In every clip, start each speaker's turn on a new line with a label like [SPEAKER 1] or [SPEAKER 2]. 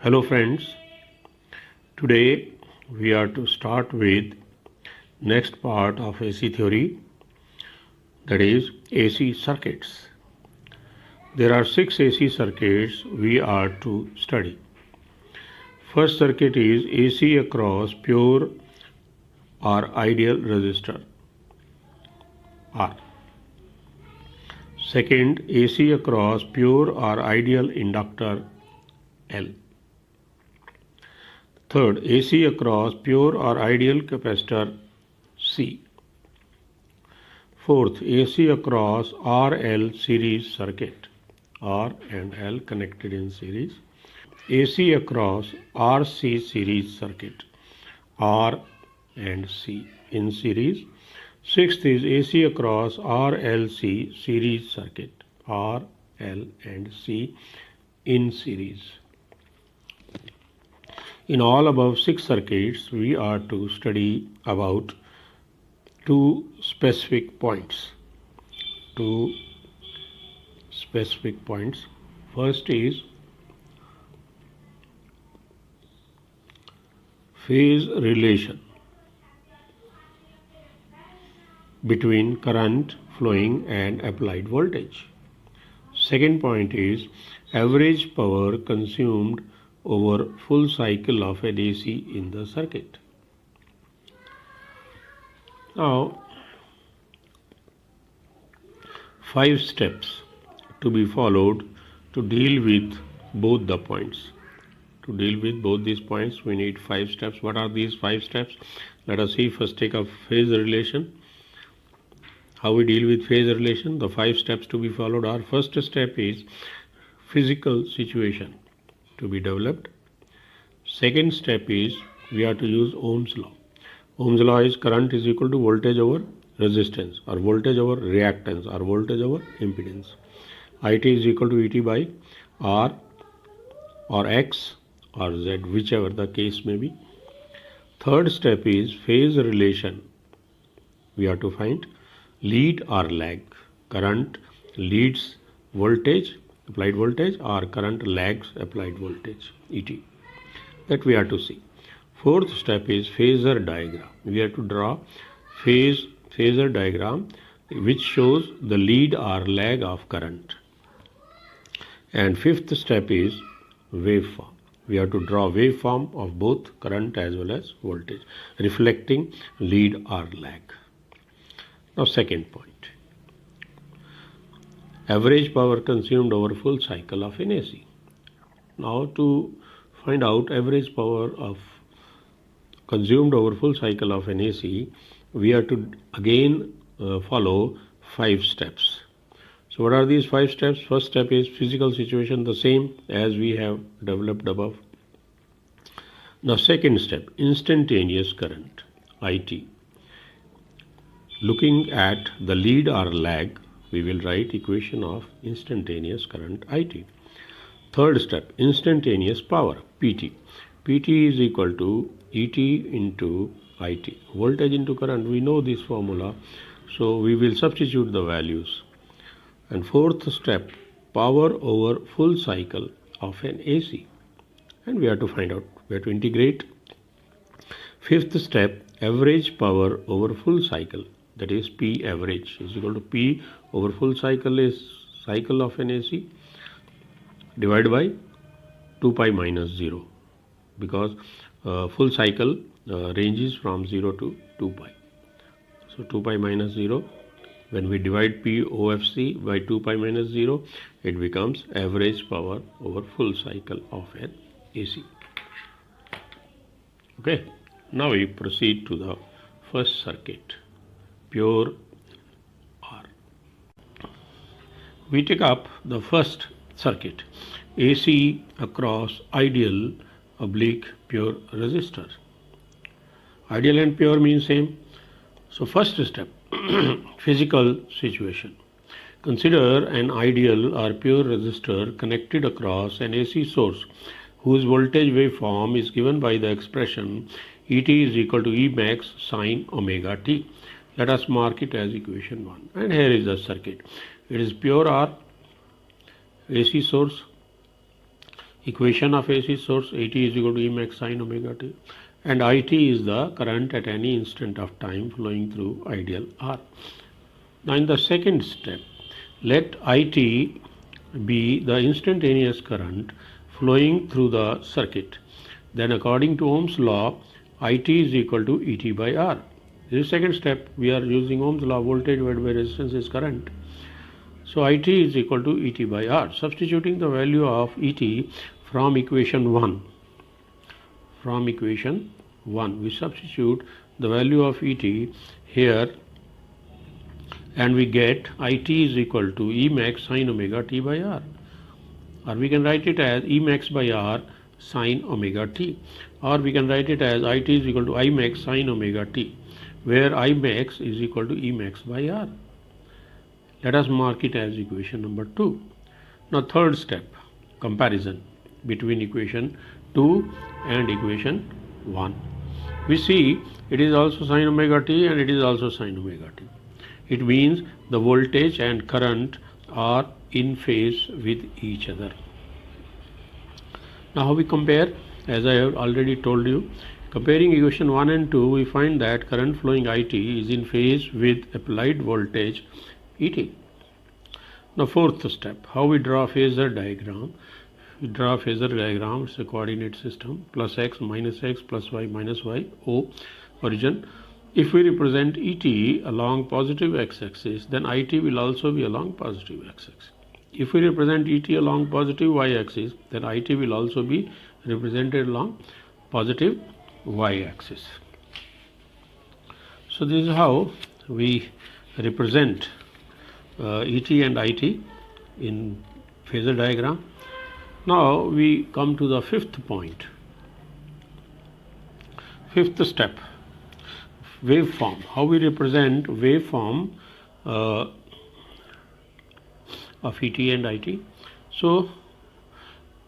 [SPEAKER 1] Hello friends, today we are to start with next part of AC theory, that is AC circuits. There are 6 AC circuits we are to study. First circuit is AC across pure or ideal resistor R. Second, AC across pure or ideal inductor L. Third, AC across pure or ideal capacitor C. Fourth, AC across RL series circuit, R and L connected in series. AC across RC series circuit, R and C in series. Sixth is AC across RLC series circuit, R, L and C in series. In all above 6 circuits, we are to study about 2 specific points. First is phase relation between current flowing and applied voltage. Second point is average power consumed over full cycle of an AC in the circuit. Now, 5 steps to be followed to deal with both the points. To deal with both these points, we need 5 steps. What are these 5 steps? Let us see. First, take up phase relation. How we deal with phase relation? The 5 steps to be followed are: first step is physical situation to be developed. Second step is we are to use Ohm's law. Ohm's law is current is equal to voltage over resistance, or voltage over reactance, or voltage over impedance. IT is equal to ET by R or X or Z, whichever the case may be. Third step is phase relation. We are to find lead or lag. Current leads voltage, applied voltage, or current lags applied voltage, ET. That we are to see. Fourth step is phasor diagram. We have to draw phasor diagram which shows the lead or lag of current. And fifth step is waveform. We have to draw waveform of both current as well as voltage, reflecting lead or lag. Now, second point. Average power consumed over full cycle of an AC. Now, to find out average power of consumed over full cycle of an AC, we have to again follow 5 steps. So what are these 5 steps? First step is physical situation, the same as we have developed above. Now, second step, instantaneous current, IT. Looking at the lead or lag, we will write equation of instantaneous current, IT. Third step, instantaneous power, PT. PT is equal to ET into IT. Voltage into current, we know this formula, so we will substitute the values. And fourth step, power over full cycle of an AC. And we have to find out, we have to integrate. Fifth step, average power over full cycle, that is P average is equal to P over full cycle is cycle of an AC divided by 2 pi minus 0, because full cycle ranges from 0 to 2 pi. So 2 pi minus 0, when we divide P OFC by 2 pi minus 0, it becomes average power over full cycle of an AC. Okay, now we proceed to the first circuit, pure R. We take up the first circuit, AC across ideal oblique pure resistor. Ideal and pure means same. So first step, physical situation. Consider an ideal or pure resistor connected across an AC source whose voltage waveform is given by the expression ET is equal to E max sine omega t. Let us mark it as equation 1. And here is the circuit. It is pure R, AC source, equation of AC source, AT is equal to E max sine omega t, and IT is the current at any instant of time flowing through ideal R. Now in the second step, let IT be the instantaneous current flowing through the circuit. Then according to Ohm's law, IT is equal to ET by R. This is second step. We are using Ohm's law, voltage divided by resistance is current. So IT is equal to ET by R. Substituting the value of ET from equation 1. From equation 1, we substitute the value of ET here, and we get IT is equal to E max sine omega t by R. Or we can write it as E max by R sine omega t. Or we can write it as IT is equal to I max sine omega t, where I max is equal to E max by R. Let us mark it as equation number 2. Now third step, comparison between equation 2 and equation 1. We see it is also sine omega t and it is also sine omega t. It means the voltage and current are in phase with each other. Now how we compare? As I have already told you, comparing equation 1 and 2, we find that current flowing IT is in phase with applied voltage ET. Now fourth step, how we draw a phasor diagram. We draw a phasor diagram, it's a coordinate system, plus x, plus y, minus y, O origin. If we represent ET along positive x-axis, then IT will also be along positive x-axis. If we represent ET along positive y-axis, then IT will also be represented along positive y-axis. So this is how we represent ET and IT in phasor diagram. Now we come to the fifth point. Fifth step, waveform. How we represent waveform of ET and IT. So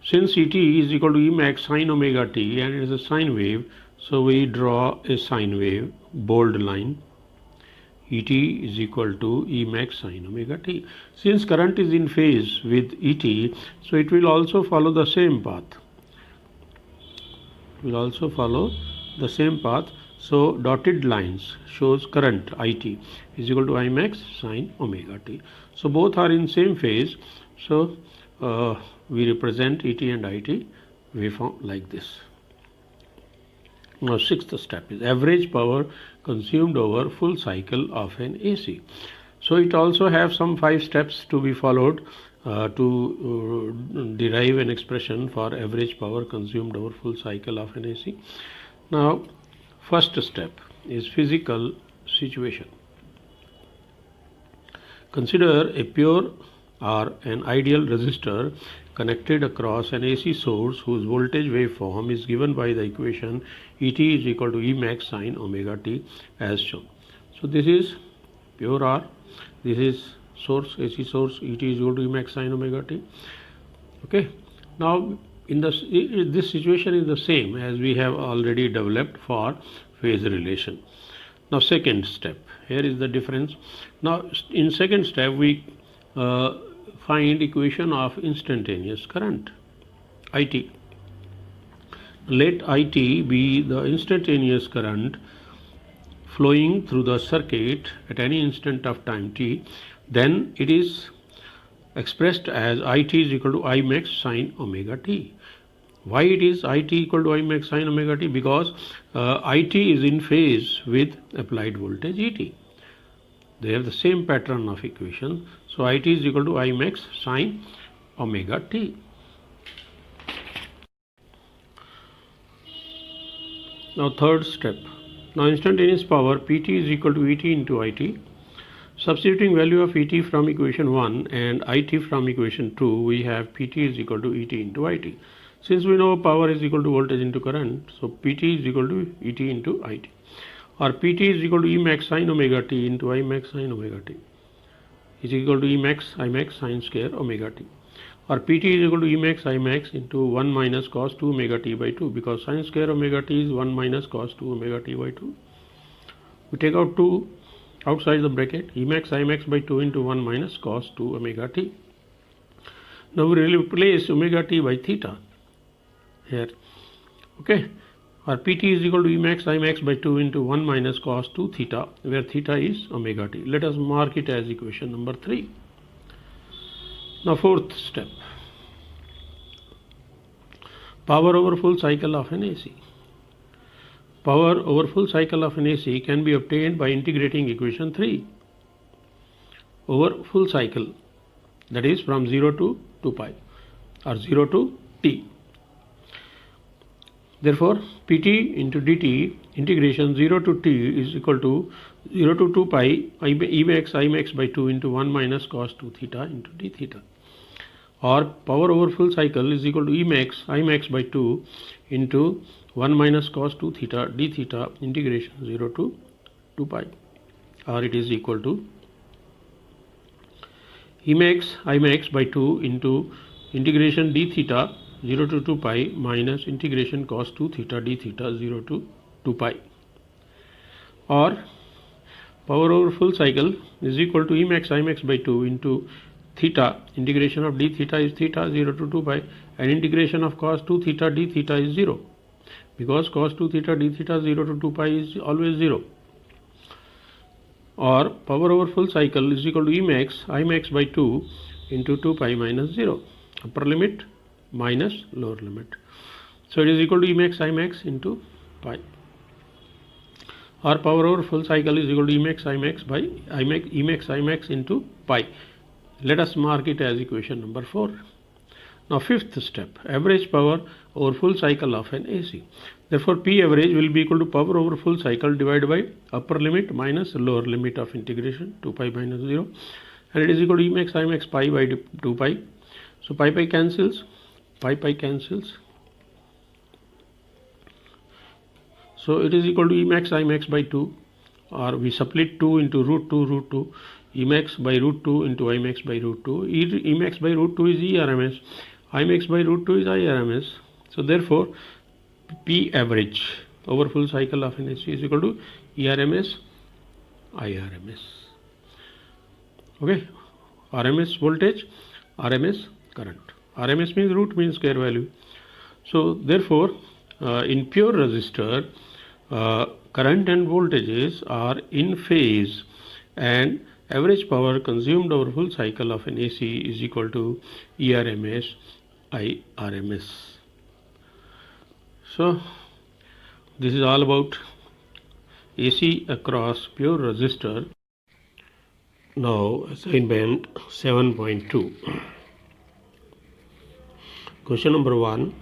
[SPEAKER 1] since ET is equal to E max sine omega t and it is a sine wave, so we draw a sine wave, bold line. ET is equal to E max sine omega t. Since current is in phase with ET, so it will also follow the same path. Will also follow the same path. So dotted lines shows current IT is equal to I max sine omega t. So both are in same phase. So we represent ET and IT waveform like this. Now sixth step is average power consumed over full cycle of an AC. So it also have some 5 steps to be followed to derive an expression for average power consumed over full cycle of an AC. Now first step is physical situation. Consider a pure or an ideal resistor connected across an AC source whose voltage waveform is given by the equation ET is equal to E max sine omega t as shown. So this is pure R, this is source, AC source, ET is equal to E max sine omega t. Okay. Now in this situation is the same as we have already developed for phase relation. Now second step, here is the difference. Now in second step we find equation of instantaneous current, IT. Let IT be the instantaneous current flowing through the circuit at any instant of time t, then it is expressed as IT is equal to I max sine omega t. Why it is IT equal to I max sine omega t? Because IT is in phase with applied voltage ET. They have the same pattern of equation. So IT is equal to I max sine omega t. Now third step. Now instantaneous power PT is equal to ET into IT. Substituting value of ET from equation 1 and IT from equation 2, we have PT is equal to ET into IT. Since we know power is equal to voltage into current, so PT is equal to ET into IT. Or PT is equal to E max sine omega t into I max sine omega t is equal to E max I max sine square omega t. Or PT is equal to E max I max into 1 minus cos 2 omega t by 2, because sine square omega t is 1 minus cos 2 omega t by 2. We take out 2 outside the bracket, E max I max by 2 into 1 minus cos 2 omega t. Now we replace omega t by theta. here. Okay, or Pt is equal to E max I max by 2 into 1 minus cos 2 theta, where theta is omega t. Let us mark it as equation number 3. Now fourth step, power over full cycle of an AC. Power over full cycle of an AC can be obtained by integrating equation 3 over full cycle, that is from 0 to 2 pi or 0 to t. Therefore, Pt into dt integration 0 to t is equal to 0 to 2 pi E max I max by 2 into 1 minus cos 2 theta into d theta. Or power over full cycle is equal to E max I max by 2 into 1 minus cos 2 theta d theta integration 0 to 2 pi, or it is equal to E max I max by 2 into integration d theta 0 to 2 pi minus integration cos 2 theta d theta 0 to 2 pi, or power over full cycle is equal to E max I max by 2 into theta integration of d theta is theta 0 to 2 pi, and integration of cos 2 theta d theta is 0, because cos 2 theta d theta 0 to 2 pi is always 0. Or power over full cycle is equal to E max I max by 2 into 2 pi minus 0, upper limit minus lower limit. So it is equal to E max I max into pi. Or power over full cycle is equal to E max I max by E max I max into pi. Let us mark it as equation number 4. Now fifth step, average power over full cycle of an AC. Therefore P average will be equal to power over full cycle divided by upper limit minus lower limit of integration 2 pi minus 0, and it is equal to E max I max pi by 2 pi. So pi cancels, pi cancels. So it is equal to E max I max by 2, or we split 2 into root 2, E max by root 2 into I max by root 2. E max by root 2 is ERMS, I max by root 2 is IRMS. So therefore P average over full cycle of an AC is equal to ERMS IRMS. Okay, RMS voltage, RMS current. RMS means root means square value. So therefore in pure resistor current and voltages are in phase, and average power consumed over full cycle of an AC is equal to ERMS IRMS. So this is all about AC across pure resistor. Now assignment 7.2. Question number 1.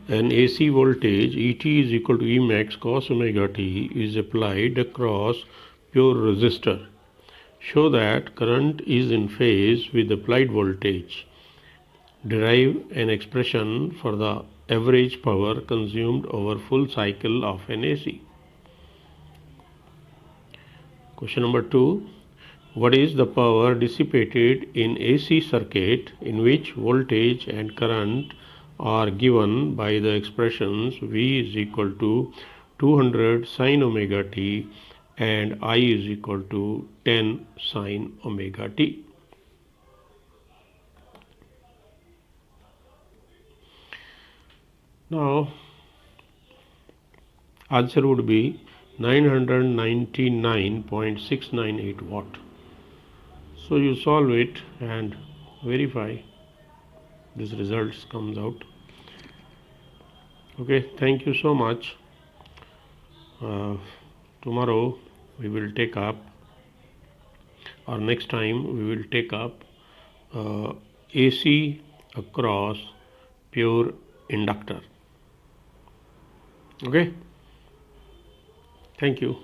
[SPEAKER 1] An AC voltage ET is equal to E max cos omega t is applied across pure resistor. Show that current is in phase with applied voltage. Derive an expression for the average power consumed over full cycle of an AC. Question number 2. What is the power dissipated in AC circuit in which voltage and current are given by the expressions V is equal to 200 sin omega t and I is equal to 10 sin omega t? Now answer would be 999.698 watt. So you solve it and verify this results comes out. Okay, thank you so much. Tomorrow we will take up, or next time we will take up AC across pure inductor. Okay, thank you.